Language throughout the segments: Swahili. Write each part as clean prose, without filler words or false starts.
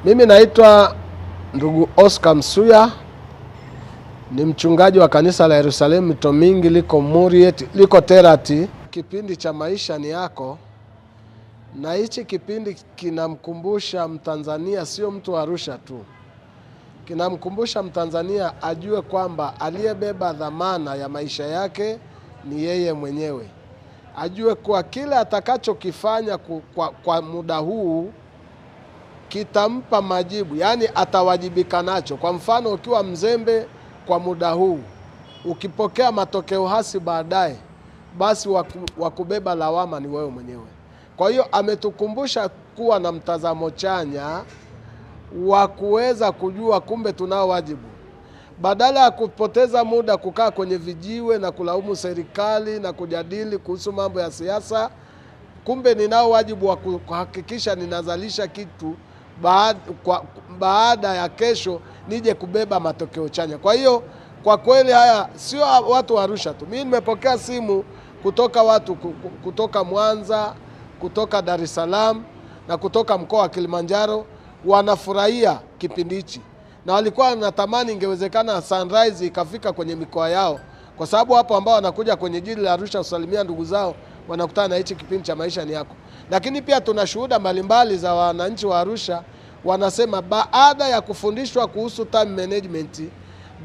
Mimi naitwa ndugu Oscar Msuya, ni mchungaji wa kanisa la Yerusalemu Mito Mingi liko Muriet, liko Terati. Kipindi cha maisha ni yako, na hichi kipindi kinamkumbusha Mtanzania, sio mtu wa Arusha tu. Kinamkumbusha Mtanzania ajue kwamba aliyebeba dhamana ya maisha yake ni yeye mwenyewe. Ajue kwa kile atakachokifanya kwa muda huu kitampa majibu, yani atawajibika nacho. Kwa mfano, ukiwa mzembe kwa muda huu, ukipokea matokeo hasi baadaye, basi wakubeba lawama ni wewe mwenyewe. Kwa hiyo ametukumbusha kuwa na mtazamo chanya wa kuweza kujua kumbe tunao wajibu. Badala ya kupoteza muda kukaa kwenye vijiwe na kulaumu serikali na kujadili kuhusu mambo ya siasa, kumbe ninao wajibu wa kuhakikisha ninazalisha kitu baada ya kesho nije kubeba matokeo chanya. Kwa hiyo kwa kweli haya sio watu wa Arusha tu. Mimi nimepokea simu kutoka watu kutoka Mwanza, kutoka Dar es Salaam na kutoka mkoa wa Kilimanjaro, wanafurahia kipindi hichi. Na walikuwa wanatamani ingewezekana Sunrise ikafika kwenye mikoa yao, kwa sababu hapo ambao wanakuja kwenye jiji la Arusha usalimia ndugu zao wanakutana na hichi kipindi cha maisha ni yako. Lakini pia tuna shuhuda mbalimbali za wananchi wa Arusha wanasema baada ya kufundishwa kuhusu time management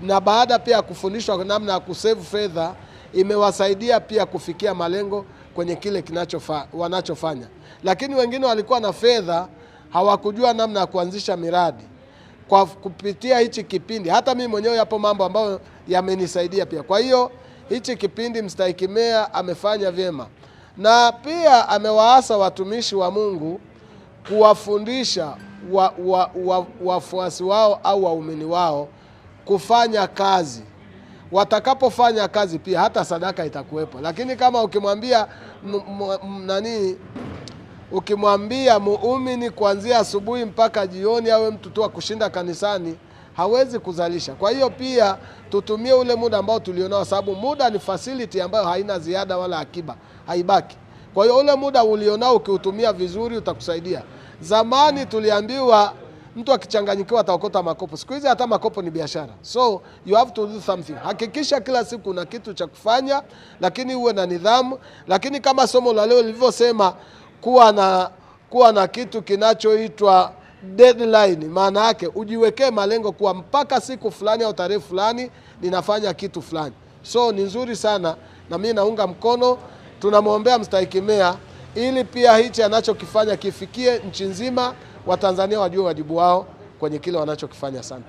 na baada pia kufundishwa namna ya kusave fedha, imewasaidia pia kufikia malengo kwenye kile wanachofanya. Lakini wengine walikuwa na fedha hawakujua namna ya kuanzisha miradi. Kwa kupitia hichi kipindi, hata mimi mwenyewe yapo mambo ambayo yamenisaidia pia. Kwa hiyo hichi kipindi Mstahiki Meya amefanya vyema, na pia amewaasa watumishi wa Mungu kuwafundisha wafuasi wao au waumini wao kufanya kazi. Watakapofanya kazi pia hata sadaka itakuwepo. Lakini kama ukimwambia muumini kuanzia asubuhi mpaka jioni awe mtu tu wa kushinda kanisani, hawezi kuzalisha. Kwa hiyo pia tutumie ule muda ambao tulionao, sababu muda ni facility ambayo haina ziada wala akiba, haibaki. Kwa hiyo ule muda ulionao ukiutumia vizuri utakusaidia. Zamani tuliambiwa mtu akichanganyikiwa ataokota makopo. Siku hizi hata makopo ni biashara. So you have to do something. Hakikisha kila siku una kitu cha kufanya, lakini uwe na nidhamu. Lakini kama somo la leo lilivyosema, kuwa na kitu kinachoitwa deadline. Maana yake ujiwekee malengo kuwa mpaka siku fulani au tarehe fulani ninafanya kitu fulani. So ni nzuri sana, na mimi naunga mkono. Tunamwombea Mstahiki Meya ili pia hichi anachokifanya kifikie nchi nzima, Watanzania wajue wajibu wao kwenye kile wanachokifanya. Asante.